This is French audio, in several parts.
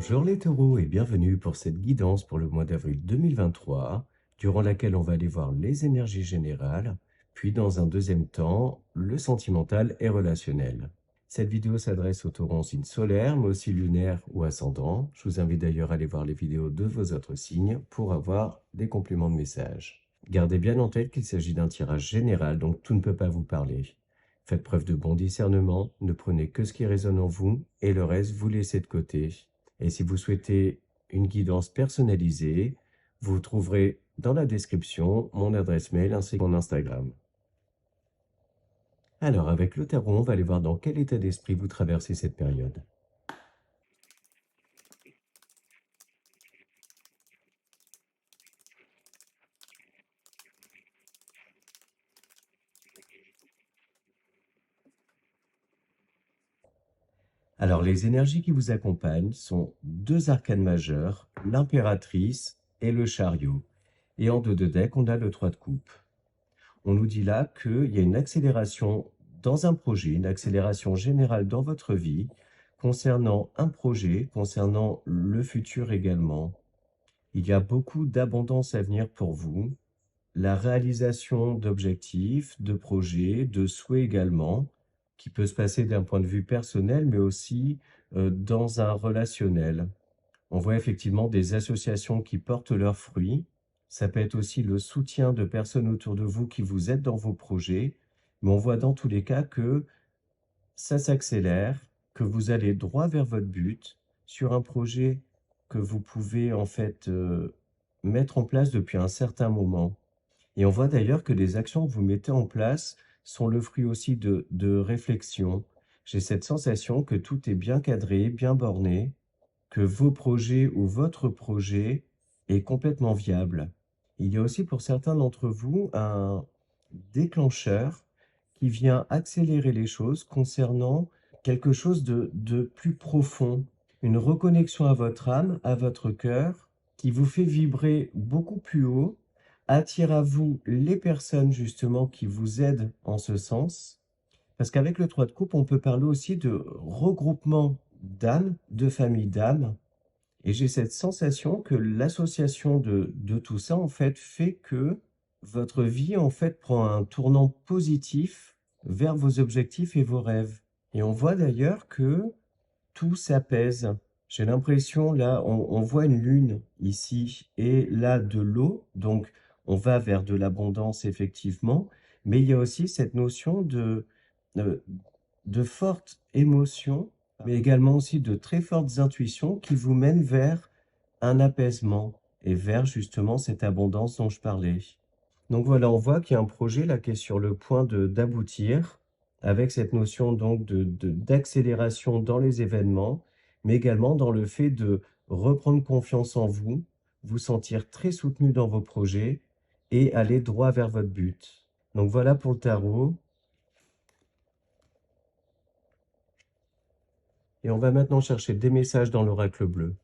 Bonjour les taureaux et bienvenue pour cette guidance pour le mois d'avril 2023, durant laquelle on va aller voir les énergies générales, puis dans un deuxième temps, le sentimental et relationnel. Cette vidéo s'adresse aux taureaux en signe solaire, mais aussi lunaire ou ascendant. Je vous invite d'ailleurs à aller voir les vidéos de vos autres signes pour avoir des compléments de messages. Gardez bien en tête qu'il s'agit d'un tirage général, donc tout ne peut pas vous parler. Faites preuve de bon discernement, ne prenez que ce qui résonne en vous et le reste vous laissez de côté. Et si vous souhaitez une guidance personnalisée, vous trouverez dans la description mon adresse mail ainsi que mon Instagram. Alors, avec le tarot, on va aller voir dans quel état d'esprit vous traversez cette période. Alors, les énergies qui vous accompagnent sont deux arcanes majeures, l'impératrice et le chariot. Et en dos de deck, on a le 3 de coupe. On nous dit là qu'il y a une accélération dans un projet, une accélération générale dans votre vie, concernant un projet, concernant le futur également. Il y a beaucoup d'abondance à venir pour vous, la réalisation d'objectifs, de projets, de souhaits également, qui peut se passer d'un point de vue personnel, mais aussi dans un relationnel. On voit effectivement des associations qui portent leurs fruits. Ça peut être aussi le soutien de personnes autour de vous qui vous aident dans vos projets. Mais on voit dans tous les cas que ça s'accélère, que vous allez droit vers votre but sur un projet que vous pouvez en fait mettre en place depuis un certain moment. Et on voit d'ailleurs que les actions que vous mettez en place sont le fruit aussi de réflexion. J'ai cette sensation que tout est bien cadré, bien borné, que vos projets ou votre projet est complètement viable. Il y a aussi pour certains d'entre vous un déclencheur qui vient accélérer les choses concernant quelque chose de plus profond, une reconnexion à votre âme, à votre cœur, qui vous fait vibrer beaucoup plus haut, attire à vous les personnes justement qui vous aident en ce sens, parce qu'avec le 3 de coupe, on peut parler aussi de regroupement d'âmes, de famille d'âmes, et j'ai cette sensation que l'association de tout ça, en fait que votre vie, en fait, prend un tournant positif vers vos objectifs et vos rêves. Et on voit d'ailleurs que tout s'apaise. J'ai l'impression, là, on voit une lune ici et là de l'eau, donc on va vers de l'abondance, effectivement, mais il y a aussi cette notion euh, de fortes émotions, mais également aussi de très fortes intuitions qui vous mènent vers un apaisement et vers justement cette abondance dont je parlais. Donc voilà, on voit qu'il y a un projet là qui est sur le point d'aboutir avec cette notion donc d'accélération dans les événements, mais également dans le fait de reprendre confiance en vous, vous sentir très soutenu dans vos projets et aller droit vers votre but. Donc voilà pour le tarot. Et on va maintenant chercher des messages dans l'oracle bleu.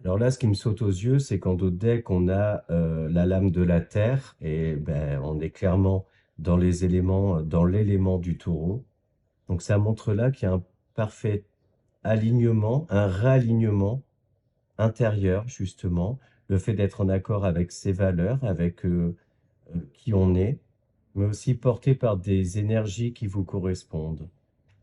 Alors là, ce qui me saute aux yeux, c'est qu'en dos de deck, on a la lame de la terre et ben, on est clairement dans les éléments, dans l'élément du taureau. Donc ça montre là qu'il y a un parfait alignement, un réalignement intérieur, justement, le fait d'être en accord avec ses valeurs, avec qui on est, mais aussi porté par des énergies qui vous correspondent.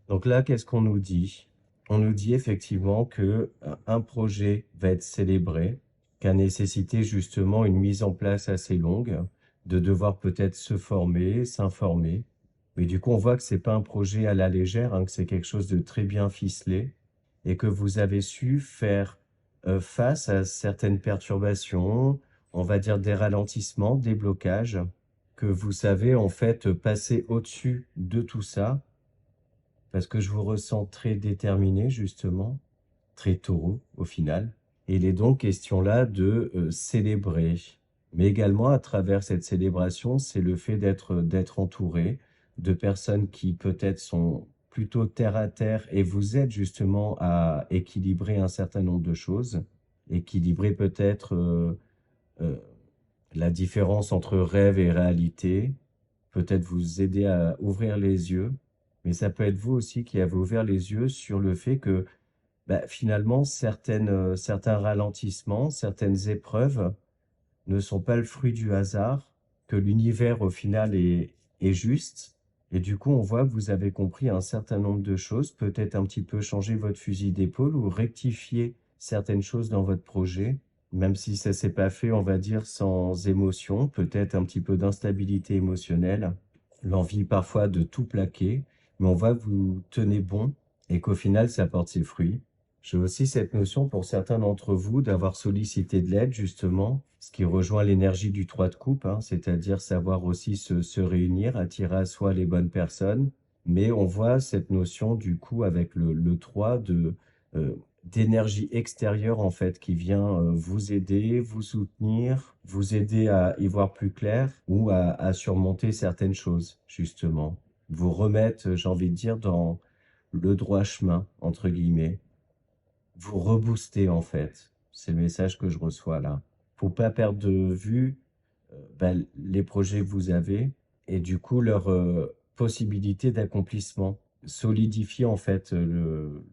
Donc là, qu'est-ce qu'on nous dit? On nous dit effectivement que un projet va être célébré, qu'a nécessité justement une mise en place assez longue, de devoir peut-être se former, s'informer. Mais du coup, on voit que c'est pas un projet à la légère, hein, que c'est quelque chose de très bien ficelé et que vous avez su faire face à certaines perturbations, on va dire des ralentissements, des blocages, que vous savez en fait passer au-dessus de tout ça parce que je vous ressens très déterminé, justement, très taureau au final. Et il est donc question là de célébrer. Mais également, à travers cette célébration, c'est le fait d'être entouré de personnes qui peut-être sont plutôt terre à terre et vous aide justement à équilibrer un certain nombre de choses. Équilibrer peut-être euh, la différence entre rêve et réalité, peut-être vous aider à ouvrir les yeux, mais ça peut être vous aussi qui avez ouvert les yeux sur le fait que bah, finalement certains ralentissements, certaines épreuves ne sont pas le fruit du hasard, que l'univers au final est juste. Et du coup, on voit que vous avez compris un certain nombre de choses, peut-être un petit peu changer votre fusil d'épaule ou rectifier certaines choses dans votre projet, même si ça s'est pas fait, on va dire, sans émotion, peut-être un petit peu d'instabilité émotionnelle, l'envie parfois de tout plaquer, mais on voit que vous tenez bon et qu'au final, ça porte ses fruits. J'ai aussi cette notion pour certains d'entre vous d'avoir sollicité de l'aide, justement, ce qui rejoint l'énergie du 3 de coupe, hein, c'est-à-dire savoir aussi se réunir, attirer à soi les bonnes personnes. Mais on voit cette notion, du coup, avec le 3 d'énergie extérieure, en fait, qui vient vous aider, vous soutenir, vous aider à y voir plus clair ou à surmonter certaines choses, justement. Vous remettre, j'ai envie de dire, dans le droit chemin, entre guillemets, vous rebooster en fait. C'est le message que je reçois là. Faut pas perdre de vue les projets que vous avez et du coup leur possibilité d'accomplissement. Solidifier en fait le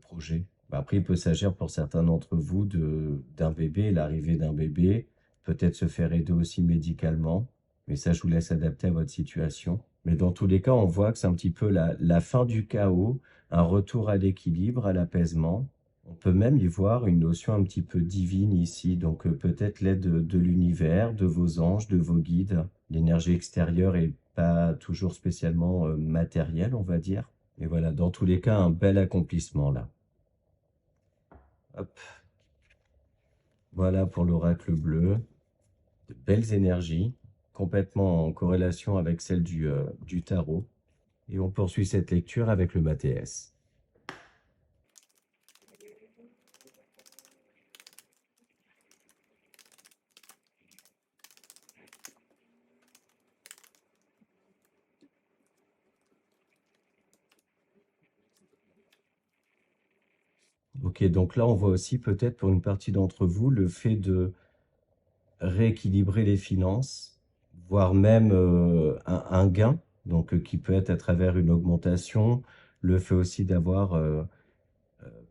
projet. Bah, après, il peut s'agir pour certains d'entre vous d'un bébé, l'arrivée d'un bébé, peut-être se faire aider aussi médicalement, mais ça, je vous laisse adapter à votre situation. Mais dans tous les cas, on voit que c'est un petit peu la fin du chaos, un retour à l'équilibre, à l'apaisement. On peut même y voir une notion un petit peu divine ici, donc peut-être l'aide de l'univers, de vos anges, de vos guides. L'énergie extérieure est pas toujours spécialement matérielle, on va dire. Et voilà, dans tous les cas, un bel accomplissement là. Hop, voilà pour l'oracle bleu. De belles énergies, complètement en corrélation avec celle du tarot. Et on poursuit cette lecture avec le Mathéès. Ok, donc là, on voit aussi peut-être pour une partie d'entre vous le fait de rééquilibrer les finances, voire même un gain, donc qui peut être à travers une augmentation, le fait aussi d'avoir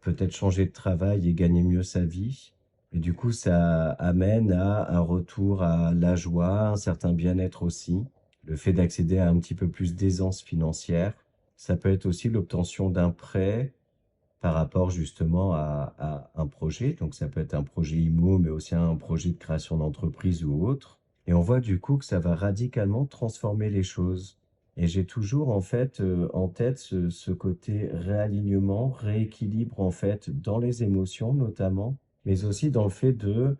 peut-être changer de travail et gagner mieux sa vie. Et du coup, ça amène à un retour à la joie, un certain bien-être aussi. Le fait d'accéder à un petit peu plus d'aisance financière. Ça peut être aussi l'obtention d'un prêt par rapport justement à un projet. Donc ça peut être un projet IMO, mais aussi un projet de création d'entreprise ou autre. Et on voit du coup que ça va radicalement transformer les choses. Et j'ai toujours en fait en tête ce côté réalignement, rééquilibre en fait dans les émotions notamment, mais aussi dans le fait de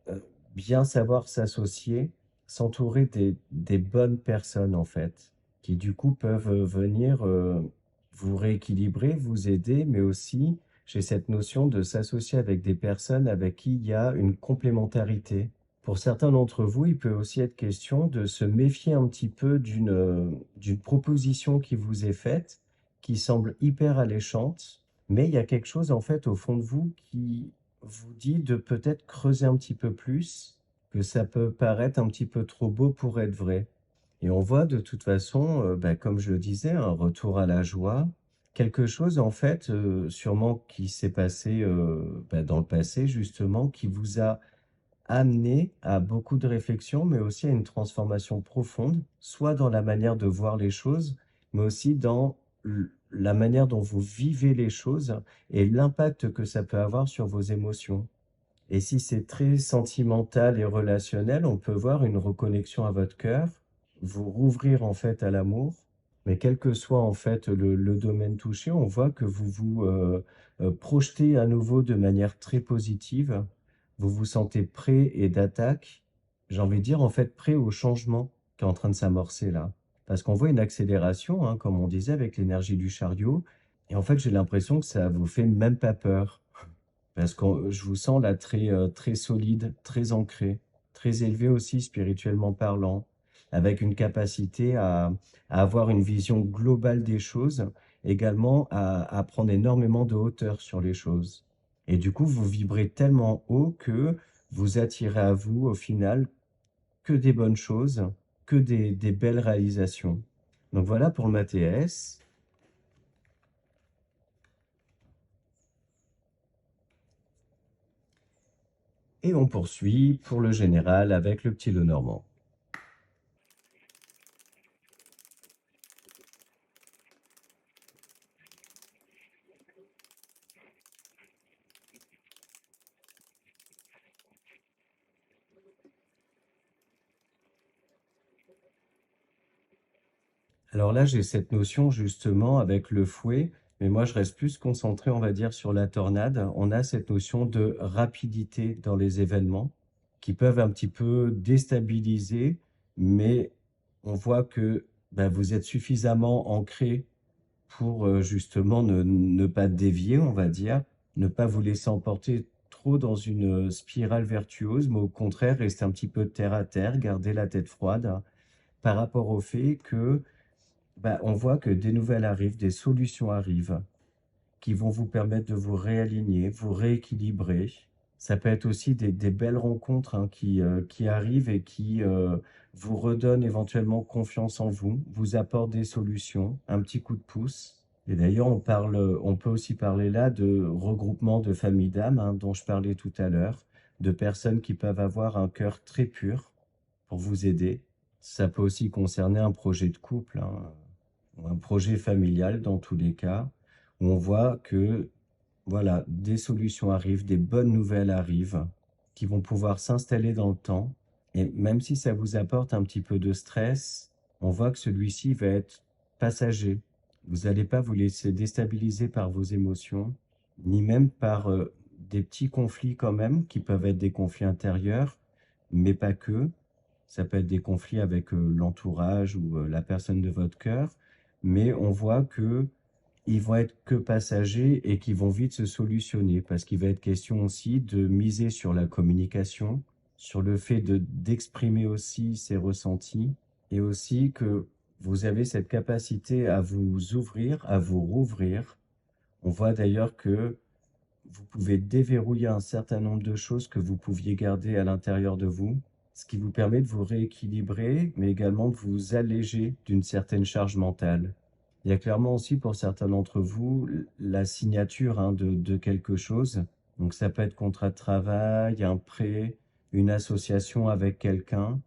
euh, bien savoir s'associer, s'entourer des bonnes personnes en fait, qui du coup peuvent venir vous rééquilibrer, vous aider, mais aussi j'ai cette notion de s'associer avec des personnes avec qui il y a une complémentarité. Pour certains d'entre vous, il peut aussi être question de se méfier un petit peu d'une proposition qui vous est faite, qui semble hyper alléchante, mais il y a quelque chose en fait au fond de vous qui vous dit de peut-être creuser un petit peu plus, que ça peut paraître un petit peu trop beau pour être vrai. Et on voit de toute façon, comme je le disais, un retour à la joie, quelque chose en fait, sûrement qui s'est passé dans le passé justement, qui vous a amené à beaucoup de réflexions, mais aussi à une transformation profonde, soit dans la manière de voir les choses, mais aussi dans la manière dont vous vivez les choses et l'impact que ça peut avoir sur vos émotions. Et si c'est très sentimental et relationnel, on peut voir une reconnexion à votre cœur, vous rouvrir en fait à l'amour. Mais quel que soit en fait le domaine touché, on voit que vous vous projetez à nouveau de manière très positive. Vous vous sentez prêt et d'attaque. J'ai envie de dire en fait prêt au changement qui est en train de s'amorcer là. Parce qu'on voit une accélération, hein, comme on disait, avec l'énergie du chariot. Et en fait, j'ai l'impression que ça vous fait même pas peur. Parce que je vous sens là très, très solide, très ancré, très élevé aussi spirituellement parlant. avec une capacité à avoir une vision globale des choses, également à prendre énormément de hauteur sur les choses. Et du coup, vous vibrez tellement haut que vous attirez à vous, au final, que des bonnes choses, que des belles réalisations. Donc voilà pour le TS. Et on poursuit pour le général avec le petit Lenormand. Alors là, j'ai cette notion justement avec le fouet, mais moi je reste plus concentré, on va dire, sur la tornade. On a cette notion de rapidité dans les événements qui peuvent un petit peu déstabiliser, mais on voit que vous êtes suffisamment ancré pour justement ne pas dévier, on va dire, ne pas vous laisser emporter trop dans une spirale vertueuse, mais au contraire, rester un petit peu terre à terre, garder la tête froide par rapport au fait que on voit que des nouvelles arrivent, des solutions arrivent qui vont vous permettre de vous réaligner, vous rééquilibrer. Ça peut être aussi des belles rencontres hein, qui arrivent et qui vous redonnent éventuellement confiance en vous, vous apportent des solutions, un petit coup de pouce. Et d'ailleurs, on peut aussi parler là de regroupement de familles d'âmes, hein, dont je parlais tout à l'heure, de personnes qui peuvent avoir un cœur très pur pour vous aider. Ça peut aussi concerner un projet de couple, hein, ou un projet familial dans tous les cas, où on voit que voilà, des solutions arrivent, des bonnes nouvelles arrivent, qui vont pouvoir s'installer dans le temps. Et même si ça vous apporte un petit peu de stress, on voit que celui-ci va être passager. Vous n'allez pas vous laisser déstabiliser par vos émotions, ni même par des petits conflits quand même, qui peuvent être des conflits intérieurs, mais pas que. Ça peut être des conflits avec l'entourage ou la personne de votre cœur, mais on voit que ils vont être que passagers et qui vont vite se solutionner parce qu'il va être question aussi de miser sur la communication, sur le fait d'exprimer aussi ses ressentis et aussi que vous avez cette capacité à vous ouvrir, à vous rouvrir. On voit d'ailleurs que vous pouvez déverrouiller un certain nombre de choses que vous pouviez garder à l'intérieur de vous, ce qui vous permet de vous rééquilibrer, mais également de vous alléger d'une certaine charge mentale. Il y a clairement aussi pour certains d'entre vous la signature hein, de quelque chose. Donc ça peut être contrat de travail, un prêt, une association avec quelqu'un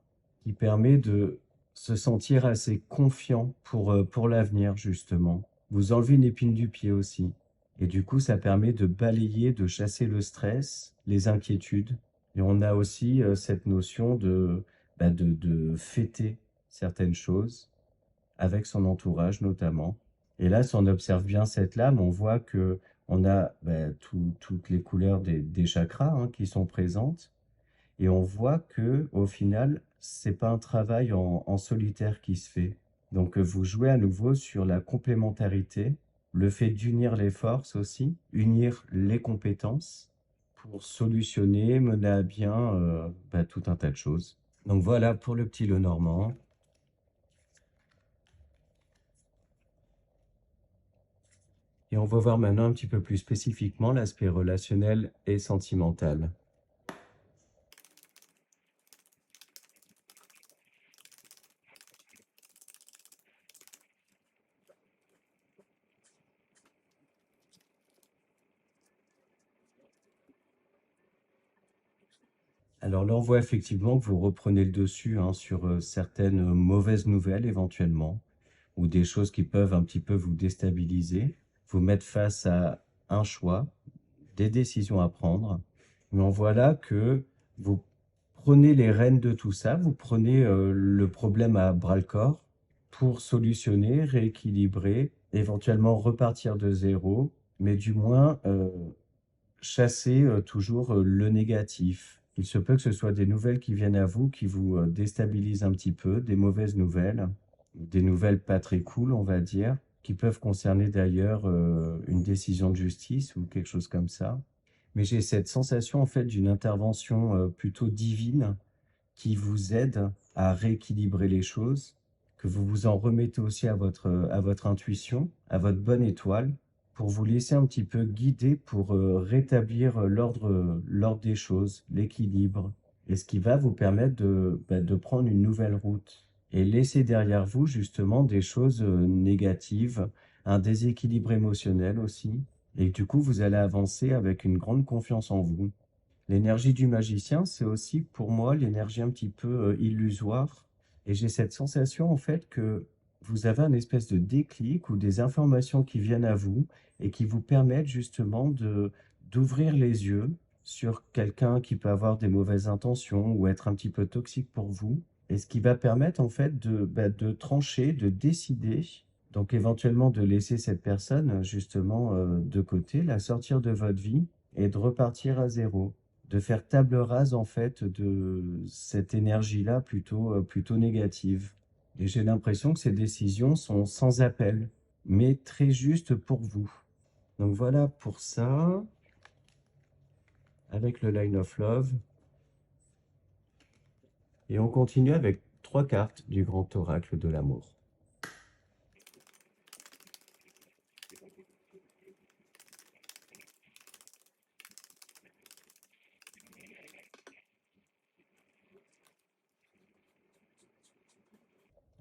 qui permet de se sentir assez confiant pour l'avenir, justement. Vous enlevez une épine du pied aussi. Et du coup, ça permet de balayer, de chasser le stress, les inquiétudes. Et on a aussi cette notion de fêter certaines choses avec son entourage notamment. Et là, si on observe bien cette lame, on voit que on a toutes les couleurs des chakras hein, qui sont présentes. Et on voit que au final, c'est pas un travail en solitaire qui se fait. Donc vous jouez à nouveau sur la complémentarité, le fait d'unir les forces aussi, unir les compétences pour solutionner, mener à bien tout un tas de choses. Donc voilà pour le petit Lenormand. Et on va voir maintenant un petit peu plus spécifiquement l'aspect relationnel et sentimental. Alors là, on voit effectivement que vous reprenez le dessus hein, sur certaines mauvaises nouvelles éventuellement, ou des choses qui peuvent un petit peu vous déstabiliser, vous mettre face à un choix, des décisions à prendre. Mais on voit là que vous prenez les rênes de tout ça, vous prenez le problème à bras-le-corps pour solutionner, rééquilibrer, éventuellement repartir de zéro, mais du moins chasser toujours le négatif. Il se peut que ce soit des nouvelles qui viennent à vous, qui vous déstabilisent un petit peu, des mauvaises nouvelles, des nouvelles pas très cool, on va dire, qui peuvent concerner d'ailleurs une décision de justice ou quelque chose comme ça. Mais j'ai cette sensation en fait d'une intervention plutôt divine qui vous aide à rééquilibrer les choses, que vous vous en remettez aussi à votre intuition, à votre bonne étoile, pour vous laisser un petit peu guider pour rétablir l'ordre des choses, l'équilibre, et ce qui va vous permettre de prendre une nouvelle route et laisser derrière vous justement des choses négatives, un déséquilibre émotionnel aussi, et du coup vous allez avancer avec une grande confiance en vous. L'énergie du magicien, c'est aussi pour moi l'énergie un petit peu illusoire. Et j'ai cette sensation en fait que vous avez un espèce de déclic ou des informations qui viennent à vous et qui vous permettent justement d'ouvrir les yeux sur quelqu'un qui peut avoir des mauvaises intentions ou être un petit peu toxique pour vous. Et ce qui va permettre en fait de trancher, de décider, donc éventuellement de laisser cette personne justement de côté, la sortir de votre vie et de repartir à zéro, de faire table rase en fait de cette énergie-là plutôt négative. Et j'ai l'impression que ces décisions sont sans appel, mais très justes pour vous. Donc voilà pour ça, avec le Line of Love. Et on continue avec 3 cartes du Grand Oracle de l'amour.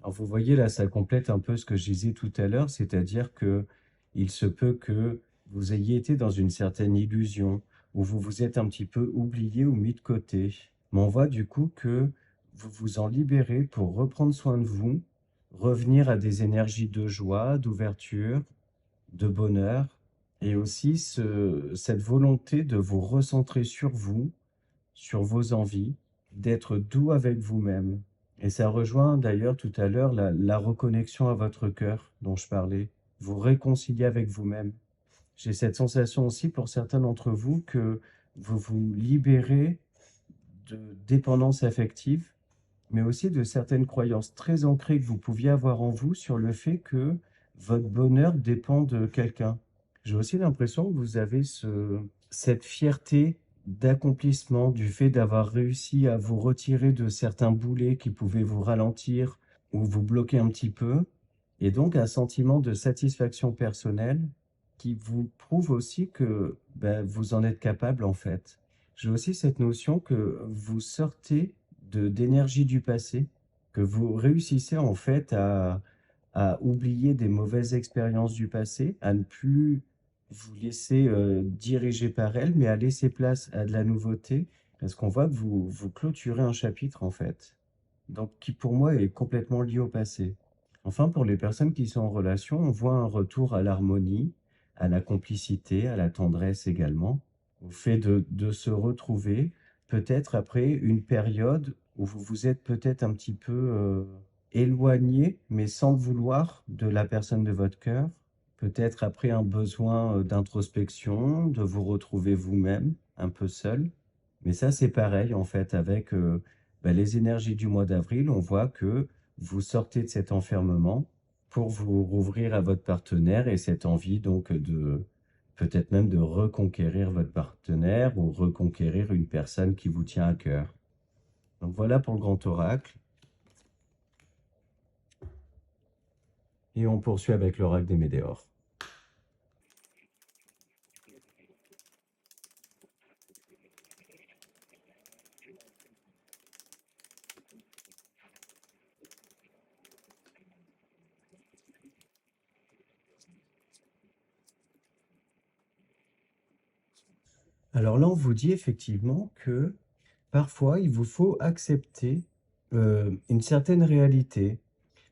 Alors vous voyez là, ça complète un peu ce que je disais tout à l'heure, c'est-à-dire que il se peut que vous ayez été dans une certaine illusion, où vous vous êtes un petit peu oublié ou mis de côté. Mais on voit du coup que vous vous en libérez pour reprendre soin de vous, revenir à des énergies de joie, d'ouverture, de bonheur, et aussi cette volonté de vous recentrer sur vous, sur vos envies, d'être doux avec vous-même. Et ça rejoint d'ailleurs tout à l'heure la reconnexion à votre cœur dont je parlais, vous réconcilier avec vous-même. J'ai cette sensation aussi pour certains d'entre vous que vous vous libérez de dépendance affective, mais aussi de certaines croyances très ancrées que vous pouviez avoir en vous sur le fait que votre bonheur dépend de quelqu'un. J'ai aussi l'impression que vous avez cette fierté d'accomplissement, du fait d'avoir réussi à vous retirer de certains boulets qui pouvaient vous ralentir ou vous bloquer un petit peu, et donc un sentiment de satisfaction personnelle qui vous prouve aussi que ben, vous en êtes capable en fait. J'ai aussi cette notion que vous sortez d'énergie du passé, que vous réussissez en fait à oublier des mauvaises expériences du passé, à ne plus vous laisser diriger par elles, mais à laisser place à de la nouveauté, parce qu'on voit que vous clôturez un chapitre en fait, donc qui pour moi est complètement lié au passé. Enfin, pour les personnes qui sont en relation, on voit un retour à l'harmonie, à la complicité, à la tendresse également, au fait de se retrouver, peut-être après une période où vous vous êtes peut-être un petit peu éloigné, mais sans le vouloir, de la personne de votre cœur, peut-être après un besoin d'introspection, de vous retrouver vous-même, un peu seul. Mais ça, c'est pareil en fait avec les énergies du mois d'avril. On voit que vous sortez de cet enfermement pour vous rouvrir à votre partenaire et cette envie donc de peut-être même de reconquérir votre partenaire ou reconquérir une personne qui vous tient à cœur. Donc voilà pour le grand oracle. Et on poursuit avec l'oracle des Médéors. Alors là, on vous dit effectivement que parfois, il vous faut accepter une certaine réalité.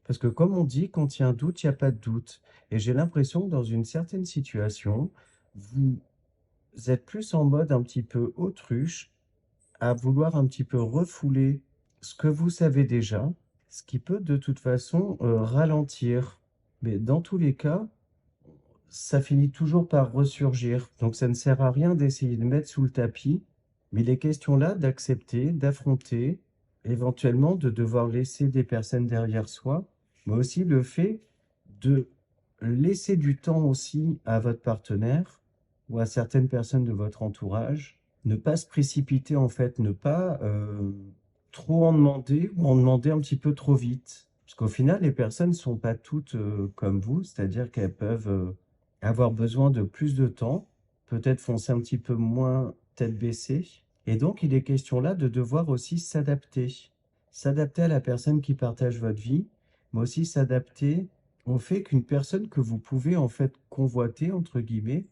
Parce que comme on dit, quand il y a un doute, il n'y a pas de doute. Et j'ai l'impression que dans une certaine situation, vous êtes plus en mode un petit peu autruche, à vouloir un petit peu refouler ce que vous savez déjà, ce qui peut de toute façon ralentir. Mais dans tous les cas, ça finit toujours par ressurgir. Donc ça ne sert à rien d'essayer de mettre sous le tapis, mais il est question là d'accepter, d'affronter, éventuellement de devoir laisser des personnes derrière soi, mais aussi le fait de laisser du temps aussi à votre partenaire ou à certaines personnes de votre entourage, ne pas se précipiter en fait, ne pas trop en demander ou en demander un petit peu trop vite. Parce qu'au final, les personnes ne sont pas toutes comme vous, c'est-à-dire qu'elles peuvent avoir besoin de plus de temps, peut-être foncer un petit peu moins tête baissée. Et donc, il est question là de devoir aussi s'adapter. S'adapter à la personne qui partage votre vie, mais aussi s'adapter au fait qu'une personne que vous pouvez en fait convoiter, entre guillemets,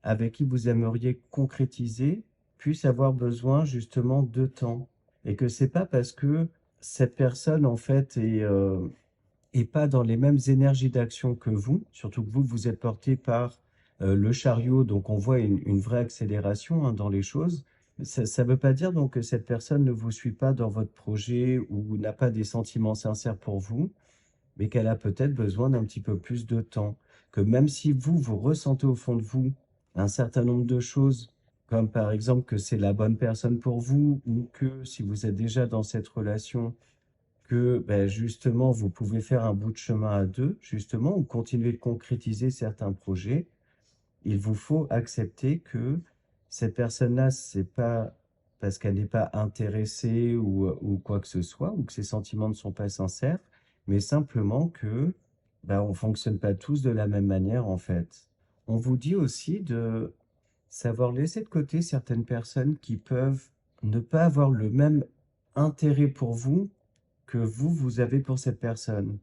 avec qui vous aimeriez concrétiser, puisse avoir besoin justement de temps. Et que c'est pas parce que cette personne en fait est pas dans les mêmes énergies d'action que vous, surtout que vous êtes porté par le chariot, donc on voit une vraie accélération dans les choses. Ça ne veut pas dire donc que cette personne ne vous suit pas dans votre projet ou n'a pas des sentiments sincères pour vous, mais qu'elle a peut-être besoin d'un petit peu plus de temps. Que même si vous ressentez au fond de vous un certain nombre de choses, comme par exemple que c'est la bonne personne pour vous, ou que si vous êtes déjà dans cette relation, que ben, justement vous pouvez faire un bout de chemin à deux, justement, ou continuer de concrétiser certains projets, il vous faut accepter que cette personne-là, c'est pas parce qu'elle n'est pas intéressée ou quoi que ce soit, ou que ses sentiments ne sont pas sincères, mais simplement que bah, on fonctionne pas tous de la même manière en fait. On vous dit aussi de savoir laisser de côté certaines personnes qui peuvent ne pas avoir le même intérêt pour vous que vous avez pour cette personne.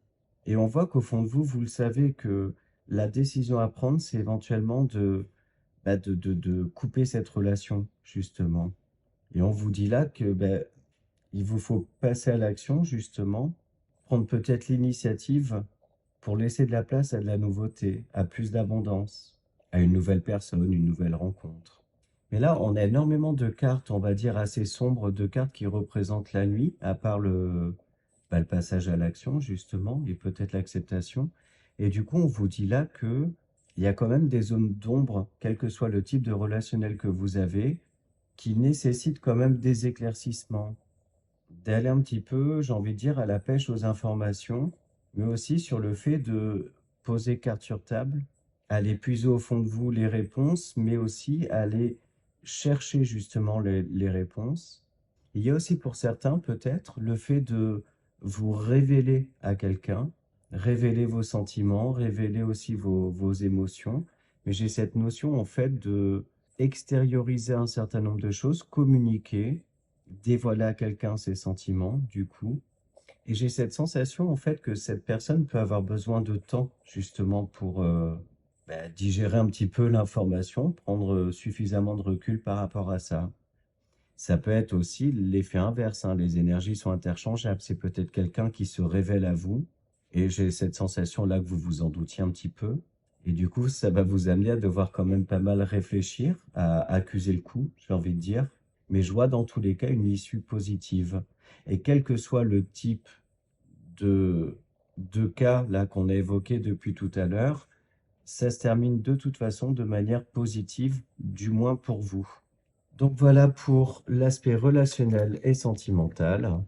Et on voit qu'au fond de vous, vous le savez que la décision à prendre, c'est éventuellement de couper cette relation, justement. Et on vous dit là que il vous faut passer à l'action, justement, prendre peut-être l'initiative pour laisser de la place à de la nouveauté, à plus d'abondance, à une nouvelle personne, une nouvelle rencontre. Mais là, on a énormément de cartes, on va dire assez sombres, de cartes qui représentent la nuit, à part le passage à l'action, justement, et peut-être l'acceptation. Et du coup, on vous dit là que il y a quand même des zones d'ombre, quel que soit le type de relationnel que vous avez, qui nécessitent quand même des éclaircissements, d'aller un petit peu, j'ai envie de dire, à la pêche aux informations, mais aussi sur le fait de poser carte sur table, aller puiser au fond de vous les réponses, mais aussi aller chercher justement les réponses. Il y a aussi pour certains peut-être le fait de vous révéler à quelqu'un, révéler vos sentiments, révéler aussi vos émotions. Mais j'ai cette notion en fait de extérioriser un certain nombre de choses, communiquer, dévoiler à quelqu'un ses sentiments, du coup. Et j'ai cette sensation, en fait, que cette personne peut avoir besoin de temps, justement, pour digérer un petit peu l'information, prendre suffisamment de recul par rapport à ça. Ça peut être aussi l'effet inverse, hein, les énergies sont interchangeables. C'est peut-être quelqu'un qui se révèle à vous, et j'ai cette sensation-là que vous vous en doutiez un petit peu. Et du coup, ça va vous amener à devoir quand même pas mal réfléchir, à accuser le coup, j'ai envie de dire. Mais je vois dans tous les cas une issue positive. Et quel que soit le type de, de cas là qu'on a évoqué depuis tout à l'heure, ça se termine de toute façon de manière positive, du moins pour vous. Donc voilà pour l'aspect relationnel et sentimental.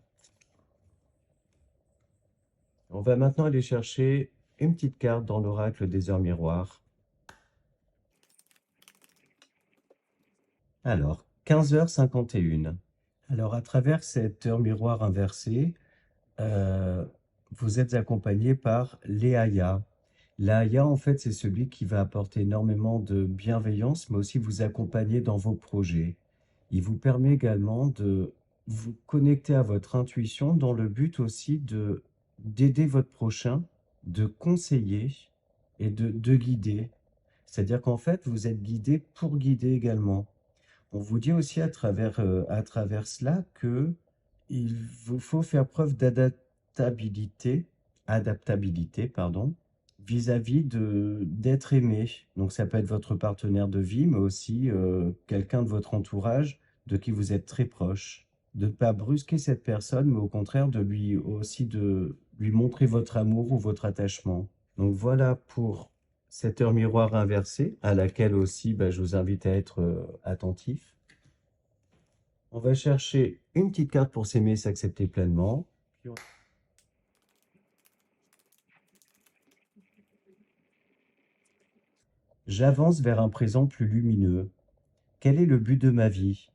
On va maintenant aller chercher une petite carte dans l'oracle des heures miroirs. Alors, 15h51. Alors, à travers cette heure miroir inversée, euh, vous êtes accompagné par Léaya. Léaya, en fait, c'est celui qui va apporter énormément de bienveillance, mais aussi vous accompagner dans vos projets. Il vous permet également de vous connecter à votre intuition dans le but aussi de d'aider votre prochain, de conseiller et de guider. C'est-à-dire qu'en fait, vous êtes guidé pour guider également. On vous dit aussi à travers cela que il vous faut faire preuve adaptabilité, pardon, vis-à-vis d'être aimé. Donc ça peut être votre partenaire de vie, mais aussi quelqu'un de votre entourage de qui vous êtes très proche. De ne pas brusquer cette personne, mais au contraire de lui montrer votre amour ou votre attachement. Donc voilà pour cette heure miroir inversée, à laquelle aussi je vous invite à être attentif. On va chercher une petite carte pour s'aimer et s'accepter pleinement. J'avance vers un présent plus lumineux. Quel est le but de ma vie?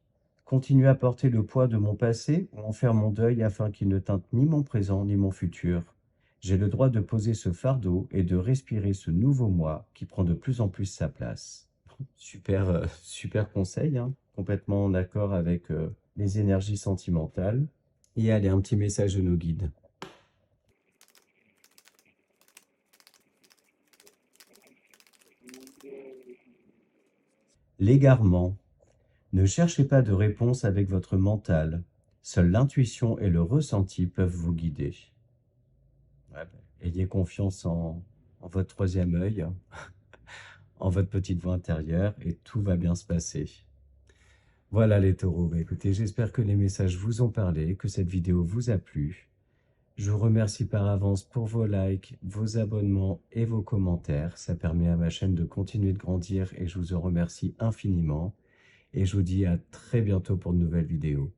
Continuer à porter le poids de mon passé ou en faire mon deuil afin qu'il ne teinte ni mon présent ni mon futur? J'ai le droit de poser ce fardeau et de respirer ce nouveau moi qui prend de plus en plus sa place. Super, super conseil, hein, complètement en accord avec les énergies sentimentales. Et allez, un petit message de nos guides. L'égarement. Ne cherchez pas de réponse avec votre mental. Seule l'intuition et le ressenti peuvent vous guider. Ouais, bah, ayez confiance en votre troisième œil, en votre petite voix intérieure, et tout va bien se passer. Voilà les taureaux. Bah, écoutez, j'espère que les messages vous ont parlé, que cette vidéo vous a plu. Je vous remercie par avance pour vos likes, vos abonnements et vos commentaires. Ça permet à ma chaîne de continuer de grandir et je vous en remercie infiniment. Et je vous dis à très bientôt pour de nouvelles vidéos.